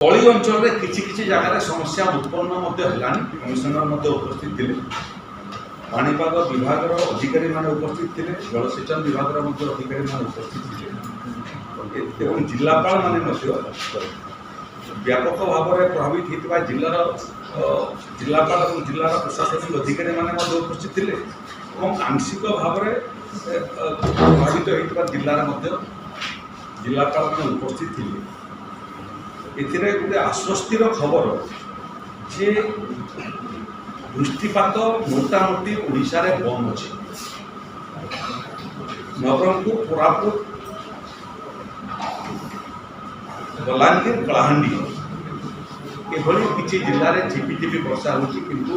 तली अंचल किसी जगार समस्या उत्पन्न कमिशनर उपस्थित थे, पाणीपाग विभाग अधिकारी माने उपस्थित थे, जलसेचन विभाग अधिकारी माने उपस्थित थे और जिलापाल माने व्यापक भाव में प्रभावित होता जिलार जिलापाल और जिलार प्रशासनिक अधिकारी माने उपस्थित थे और आंशिक भाव में प्रभावित होता जिलार जिलापाल माने उपस्थित थे। एथिरे गोटे आश्वस्तिर खबर जे वृष्टिपात मोटामोटी ओडिशा रे बंद अच्छे। नवरंगपुर, कोरापुट, बलांगीर, कलाहांडी एभली किसी जिले में झिपिझिपि वर्षा होची, किंतु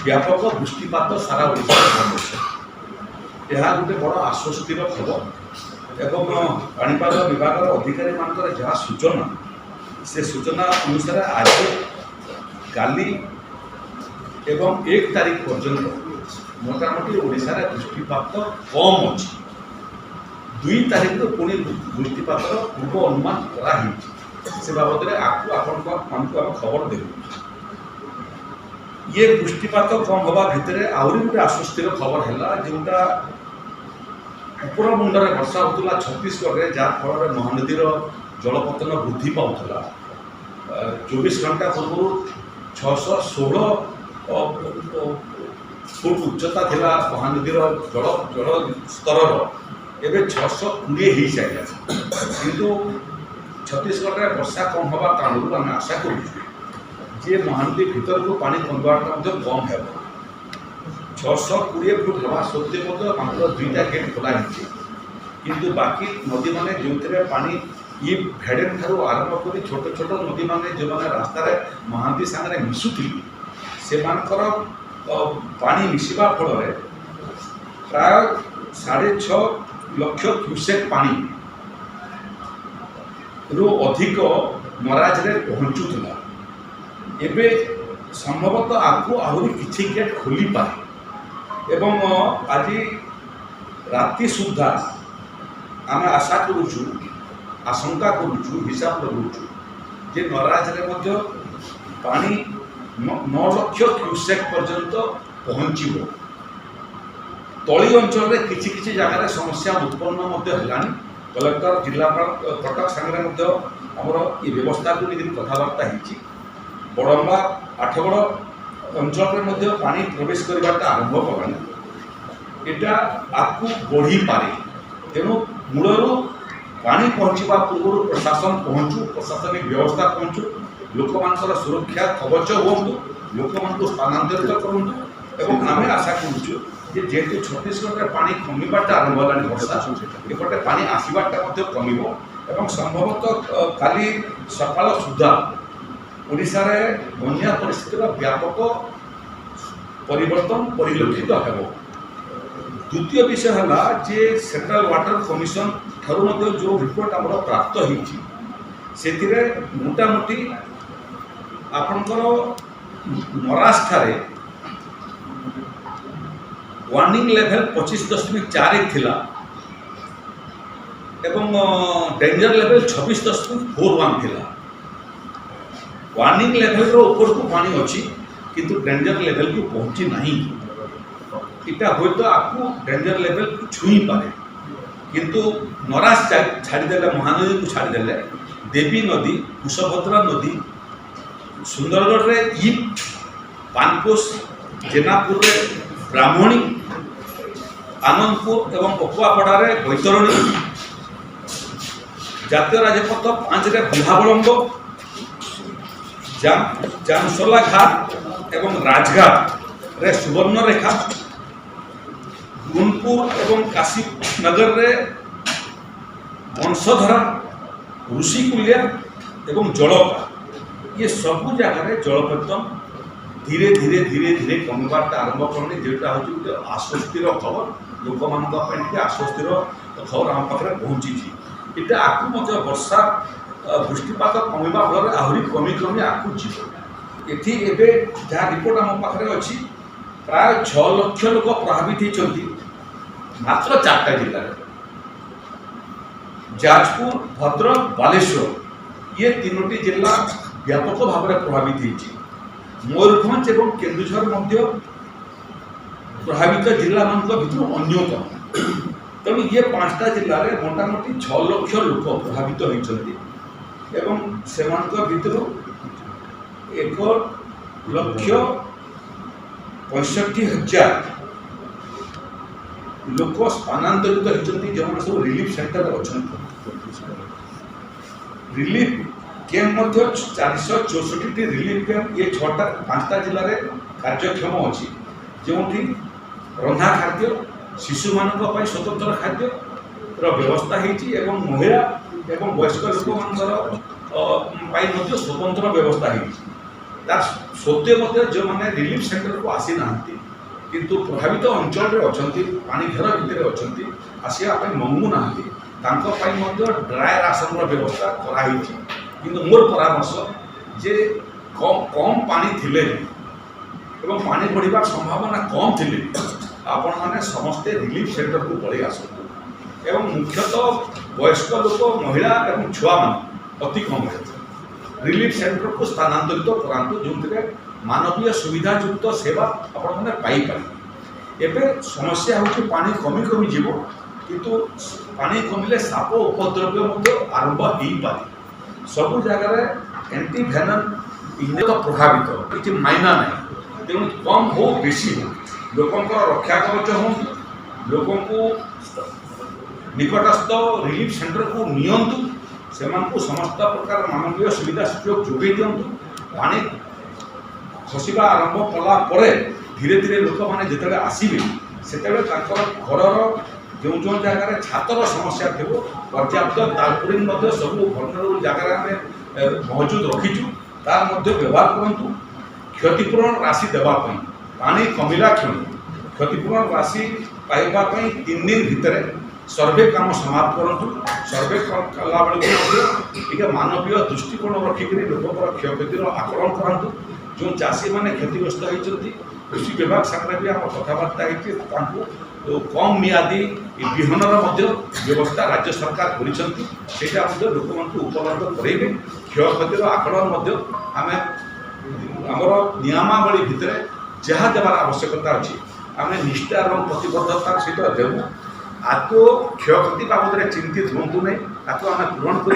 व्यापक वृष्टिपात सारा ओडिशा रे बंद अच्छे। यह गोटे बड़ आश्वस्तिर खबर एवं पाणीपाग विभाग अधिकारी मानकर जहाँ सूचना से सूचना अनुसार आज काली एवं 1 तारीख पर्यंत मोटामोटी ओडिशा रे वृष्टिपात कम अच्छी। 2 तारीख पुणी वृष्टिपात पूर्व अनुमान कराही से बाबद में आपको खबर देवु। ये वृष्टिपात कम हवा भितर आहरी गोटे आश्वस्तिर खबर है जोटा ऊपर मुंडे वर्षा होता छत्तीसगढ़ में, जहाँफल महानदीर जलपतन वृद्धि पाला। 24 घंटा पूर्व 616 फुट उच्चता थिला महानदीर जल स्तर एवं 620 हो सारा, किंतु छत्तीसगढ़ में वर्षा कम हवा कारण आम आशा करुँ महानदी भीतर को पानी कमवाटा कम है। 620 फुट हवा सत्वे मात्र 2टा गेट खोला है, किंतु बाकी नदी माने जो पानी ये भेड़ेन ठार आरंभ कर छोट छोट नदी माने जो माने रास्ता महानदी सागर मिशुली से पानी मिशिबा फल प्राय 6.5 लाख क्यूसेक पानी रो अधिक मराज रे पहुँचुला। एबे संभवतः आपको आहरी किछि गेट खोली पाए एवं आज राति सुधा आम आशा करुचु, आशंका करुचु, हिसाब लगुचु जे नराज रे पानी 9 लाख क्यूसेक पर्यंत पहुँचब। तली अंचल किसी जगार समस्या उत्पन्न कलेक्टर जिलापाल कटक सांगे आमर ये व्यवस्था को लेकिन कथबार्ता होती। बड़म्बा आठगड़ अंचल में पानी प्रवेश करवाटा आरंभ कलानी। एटा आपको बढ़ी पारे, तेणु मूलरू पानी पहुँचवा पूर्व प्रशासन पहुँचू, प्रशासनिक व्यवस्था पहुँचू, लोक मानकर सुरक्षा कवच हूँ, लोक मान स्थानांतरित करूँ एवं आम आशा करुचु जेहेतु छत्तीसगढ़ में पानी कमिबाटा आरंभ है वर्षा एपटे पानी आसवाटा कमिब एवं संभवतः काली सकाल सुधा ओडिशा रे बन्या परिस्थितिर व्यापक परिवर्तन परिलक्षित हो। द्वितीय विषय है जे सेंट्रल वाटर कमिशन ठारू जो रिपोर्ट आम प्राप्त होती मोटामोटी आपणकर मरास ठारे वार्निंग लेवल 25.41 थिला एवं डेंजर लेवल 26.41 थिला। वार्निंग लेवल रो ऊपर को पानी अच्छी, किंतु डेंजर लेवल को पहुँची नहीं। इटा हो तो आपको डेंजर लेवल को छुई पारे, किंतु नरास छाड़देले महानदी को छाड़देले देवी नदी, कुशभद्रा नदी, सुंदरगढ़ रे इप, पानपोस, जेनापुर रे ब्राह्मणी, आनंदपुर एवं पकुआपड़ा रे बैतरणी, जातीय राजपथ 5 रे बिहाबलंग, जानसोला घाट एवं राजघाट रे सुवर्णरेखा, गुनपुर एवं काशीनगर रे वंशधरा, ऋषिकुलिया एवं जलका, ये सबू जगह जलपतन धीरे धीरे धीरे धीरे कमिबाटा आरंभ करनी, जोटा हूँ गोटे आश्वस्तिर खबर। लोक मान आश्वस्तिर खबर आम पाखे पहुँची। इटा आपको वर्षा वृष्टिपात कमिबा फल आहरी कमी कमी आपको जीव। एटी एबे जहाँ रिपोर्ट आम पाखे अच्छी प्राय 6 लाख लोक प्रभावित होती मात्र 4टा जिले, जाजपुर, भद्रक, बालेश्वर ये तीनोटी जिला व्यापक भाव में प्रभावित होती। मयूरभंज और केन्दुझर मध्य प्रभावित जिला मान भर अन्यतम। तेणु ये 5टा जिले में मोटामोटी 6 लाख लोक प्रभावित होती से भर 1,65,000 लोक स्थानांतरित होती जो सब रिलीफ सेंटर अच्छा। रिलीफ कैंप 464 रिलीफ कैंप ये 5टा जिले में कार्यक्षम अच्छी जो रंधा खाद्य शिशु मान स्वतंत्र खाद्य व्यवस्था होती महिला एवं वयस्क लोक स्वतंत्र व्यवस्था होती। सत्वे जो मैंने रिलीफ सेंटर को आसी ना किंतु प्रभावित अंचल अच्छा पानी घेर भितर अच्छा आसवाई मंगू ना ड्राए राशन व्यवस्था कराई। किंतु मोर परामर्श जे कम पानी थिले एवं पानी बढ़िया संभावना कम थिले आपण मैंने समस्ते रिलीफ सेंटर को पलि आसतु एवं मुख्यतः वयस्क लोक महिला एवं छुआ मान अति कम रिलीफ सेंटर को स्थानांतरित करातु जो मानवीय सुविधायुक्त सेवा आपण मैंने पाई एबे समस्या होची पानी कमी कमी जीव किंतु पानी कमिले साप उपद्रव्य आरंभ हो पारे। सब जगह एंटी भेनम इंजेक्शन प्रभावित किसी मायना ना तेणु कम हो बेसी हो लोकों रक्षा कवच हो लोक निकटस्थ रिलीफ सेंटर को नियंतु से समस्त प्रकार मानवीय सुविधा सुयोग जोगे दिंतु। पानी खसवा आरंभ कला धीरे धीरे लोक मैंने जिते आसवे से घर जो जो जगार छातर समस्या थी पर्याप्त तालपुरिंग सब भनरेबल जगार आम मौजूद रखीचु तार व्यवहार करूँ। क्षतिपूरण राशि देवाई पानी कमिला क्षण क्षतिपूरण राशि पाइबापी 3 दिन भितर सर्वे काम समाप्त करूँ। सर्वे कला बेलू मानवीय दृष्टिकोण रखिक लोक क्षयक्षतिर आकलन करातु। जो चाषी मैंने क्षतिग्रस्त होती कृषि विभाग सामने भी आम कथबार्ता हो कम मियादी विहनर व्यवस्था राज्य सरकार करा लोक उपलब्ध करेंगे। क्षयक्षतिर आकलन आम आमर नियमावली भितर जहाँ देवार आवश्यकता अच्छी आम निष्ठा और प्रतिबद्धतार सहित देवु। आपको क्षयक्षति बाबद चिंतित हूँ नहीं आम पूरण कर।